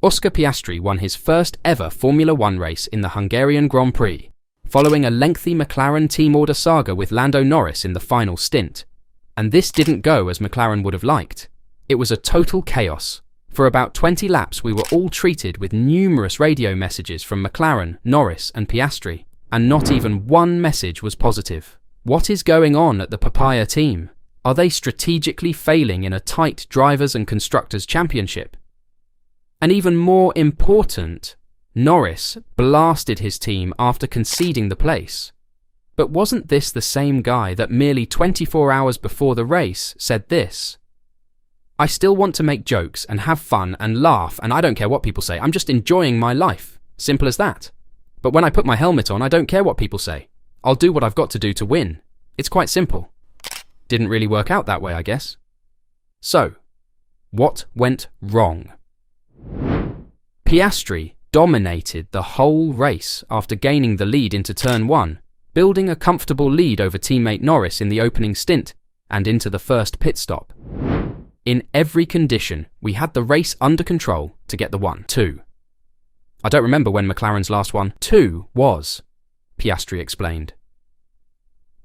Oscar Piastri won his first ever Formula One race in the Hungarian Grand Prix, following a lengthy McLaren team order saga with Lando Norris in the final stint. And this didn't go as McLaren would have liked. It was a total chaos. For about 20 laps we were all treated with numerous radio messages from McLaren, Norris and Piastri, and not even one message was positive. What is going on at the Papaya team? Are they strategically failing in a tight drivers and constructors championship? And even more important, Norris blasted his team after conceding the place. But wasn't this the same guy that merely 24 hours before the race said this? "I still want to make jokes and have fun and laugh, and I don't care what people say. I'm just enjoying my life. Simple as that. But when I put my helmet on, I don't care what people say. I'll do what I've got to do to win. It's quite simple." Didn't really work out that way, I guess. So, what went wrong? Piastri dominated the whole race after gaining the lead into turn 1, building a comfortable lead over teammate Norris in the opening stint and into the first pit stop. In every condition, we had the race under control to get the 1-2. "I don't remember when McLaren's last 1-2 was," Piastri explained.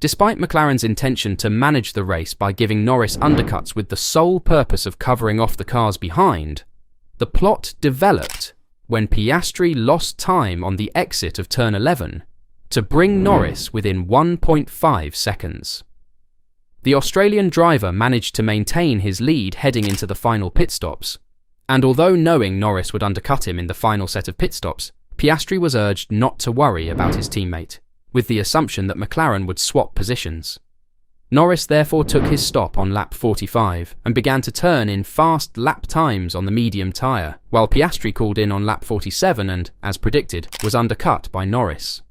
Despite McLaren's intention to manage the race by giving Norris undercuts with the sole purpose of covering off the cars behind, the plot developed when Piastri lost time on the exit of turn 11 to bring Norris within 1.5 seconds. The Australian driver managed to maintain his lead heading into the final pit stops, and although knowing Norris would undercut him in the final set of pit stops, Piastri was urged not to worry about his teammate, with the assumption that McLaren would swap positions. Norris therefore took his stop on lap 45 and began to turn in fast lap times on the medium tyre, while Piastri called in on lap 47 and, as predicted, was undercut by Norris.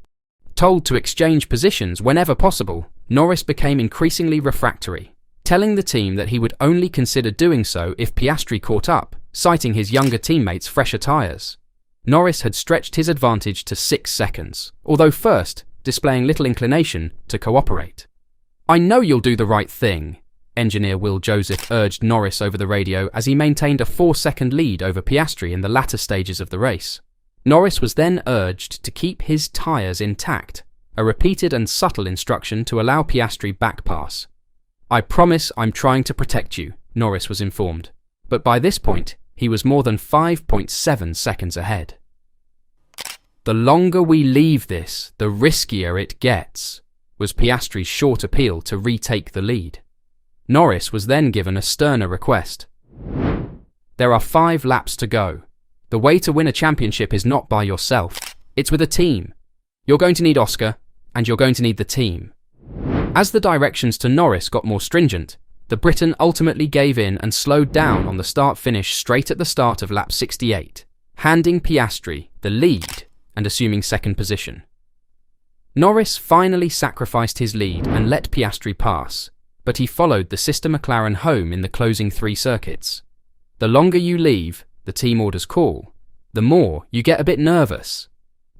Told to exchange positions whenever possible, Norris became increasingly refractory, telling the team that he would only consider doing so if Piastri caught up, citing his younger teammates' fresher tyres. Norris had stretched his advantage to 6 seconds, although first displaying little inclination to cooperate. "I know you'll do the right thing," engineer Will Joseph urged Norris over the radio as he maintained a 4-second lead over Piastri in the latter stages of the race. Norris was then urged to keep his tyres intact, a repeated and subtle instruction to allow Piastri back pass. "I promise I'm trying to protect you," Norris was informed, but by this point he was more than 5.7 seconds ahead. "The longer we leave this, the riskier it gets," was Piastri's short appeal to retake the lead. Norris was then given a sterner request. "There are 5 laps to go. The way to win a championship is not by yourself. It's with a team. You're going to need Oscar, and you're going to need the team." As the directions to Norris got more stringent, the Briton ultimately gave in and slowed down on the start-finish straight at the start of lap 68, handing Piastri the lead and assuming second position. Norris finally sacrificed his lead and let Piastri pass, but he followed the sister McLaren home in the closing 3 circuits. The longer you leave, the team orders call, the more you get a bit nervous.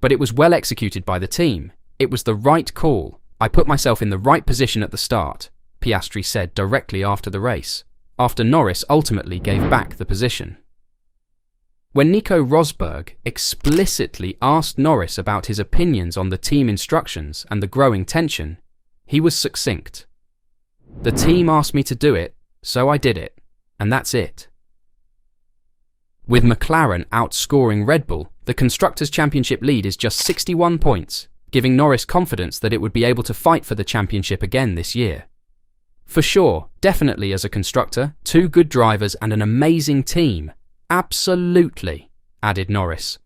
But it was well executed by the team. It was the right call. "I put myself in the right position at the start," Piastri said directly after the race, after Norris ultimately gave back the position. When Nico Rosberg explicitly asked Norris about his opinions on the team instructions and the growing tension, he was succinct. "The team asked me to do it, so I did it, and that's it." With McLaren outscoring Red Bull, the Constructors' Championship lead is just 61 points, giving Norris confidence that it would be able to fight for the championship again this year. "For sure, definitely as a constructor, 2 good drivers and an amazing team. Absolutely," added Norris.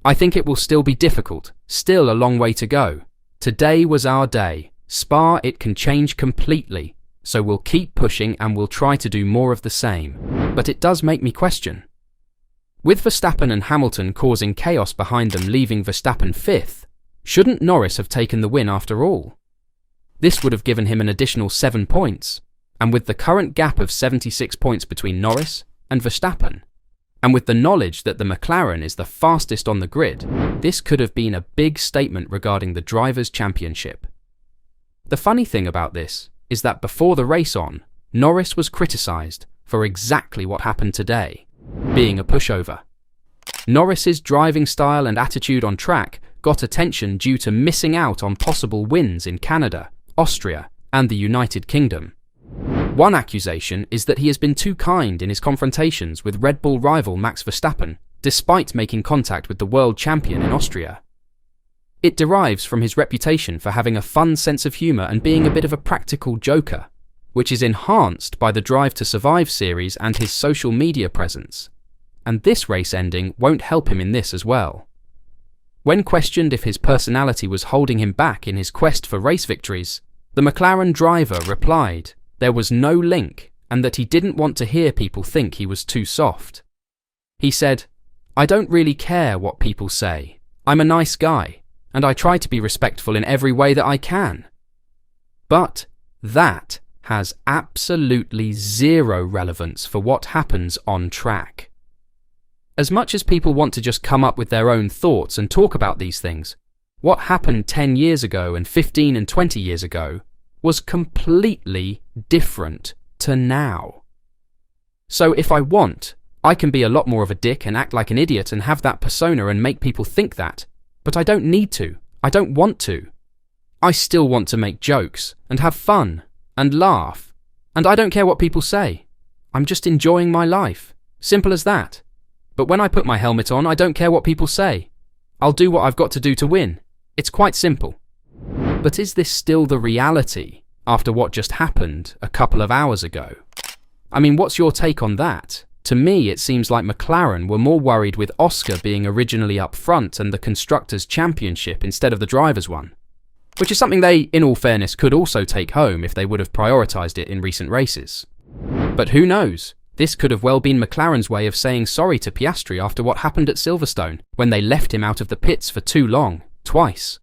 "I think it will still be difficult, still a long way to go. Today was our day. Spa, it can change completely, so we'll keep pushing and we'll try to do more of the same. But it does make me question. With Verstappen and Hamilton causing chaos behind them, leaving Verstappen 5th, shouldn't Norris have taken the win after all? This would have given him an additional 7 points, and with the current gap of 76 points between Norris and Verstappen, and with the knowledge that the McLaren is the fastest on the grid, this could have been a big statement regarding the Drivers' Championship. The funny thing about this is that before the race on, Norris was criticised for exactly what happened today, being a pushover. Norris's driving style and attitude on track got attention due to missing out on possible wins in Canada, Austria, and the United Kingdom. One accusation is that he has been too kind in his confrontations with Red Bull rival Max Verstappen, despite making contact with the world champion in Austria. It derives from his reputation for having a fun sense of humour and being a bit of a practical joker, which is enhanced by the Drive to Survive series and his social media presence. And this race ending won't help him in this as well. When questioned if his personality was holding him back in his quest for race victories, the McLaren driver replied there was no link and that he didn't want to hear people think he was too soft. He said, "I don't really care what people say. I'm a nice guy, and I try to be respectful in every way that I can." But that has absolutely zero relevance for what happens on track. As much as people want to just come up with their own thoughts and talk about these things, what happened 10 years ago and 15 and 20 years ago was completely different to now. So if I want, I can be a lot more of a dick and act like an idiot and have that persona and make people think that, but I don't need to. I don't want to. I still want to make jokes and have fun and laugh, and I don't care what people say. I'm just enjoying my life. Simple as that. But when I put my helmet on, I don't care what people say. I'll do what I've got to do to win. It's quite simple. But is this still the reality after what just happened a couple of hours ago? I mean, what's your take on that? To me, it seems like McLaren were more worried with Oscar being originally up front and the Constructors' Championship instead of the Drivers' one, which is something they, in all fairness, could also take home if they would have prioritised it in recent races. But who knows? This could have well been McLaren's way of saying sorry to Piastri after what happened at Silverstone, when they left him out of the pits for too long, twice.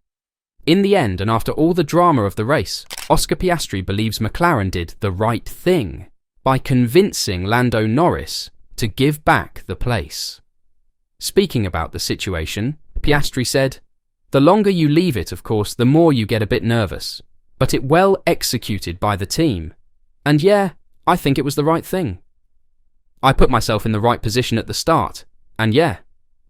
In the end, and after all the drama of the race, Oscar Piastri believes McLaren did the right thing by convincing Lando Norris to give back the place. Speaking about the situation, Piastri said, "The longer you leave it, of course, the more you get a bit nervous, but it well executed by the team. And yeah, I think it was the right thing. I put myself in the right position at the start, and yeah,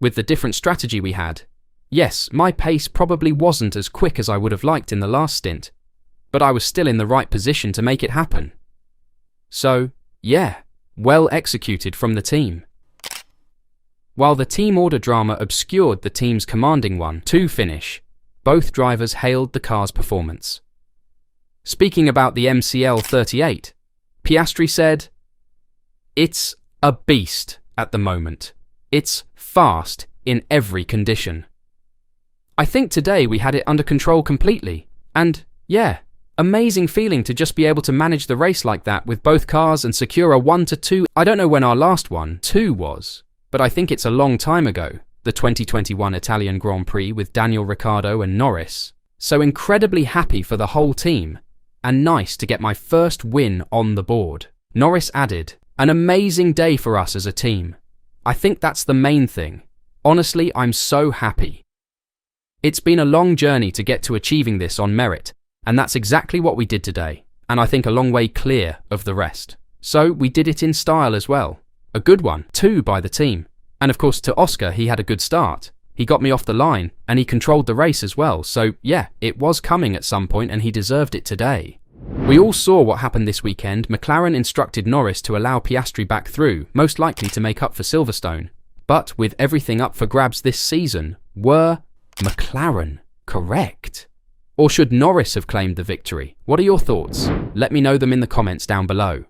with the different strategy we had, yes, my pace probably wasn't as quick as I would have liked in the last stint, but I was still in the right position to make it happen. So, yeah, well executed from the team." While the team order drama obscured the team's commanding 1-2 finish, both drivers hailed the car's performance. Speaking about the MCL 38, Piastri said, "It's a beast at the moment. It's fast in every condition. I think today we had it under control completely, and yeah, amazing feeling to just be able to manage the race like that with both cars and secure a 1-2. I don't know when our last 1-2 was, but I think it's a long time ago, the 2021 Italian Grand Prix with Daniel Ricciardo and Norris. So incredibly happy for the whole team, and nice to get my first win on the board." Norris added, "An amazing day for us as a team. I think that's the main thing. Honestly, I'm so happy. It's been a long journey to get to achieving this on merit, and that's exactly what we did today, and I think a long way clear of the rest. So we did it in style as well. A good one, too, by the team. And of course, to Oscar, he had a good start. He got me off the line, and he controlled the race as well, so yeah, it was coming at some point, and he deserved it today." We all saw what happened this weekend. McLaren instructed Norris to allow Piastri back through, most likely to make up for Silverstone. But with everything up for grabs this season, were McLaren correct? Or should Norris have claimed the victory? What are your thoughts? Let me know them in the comments down below.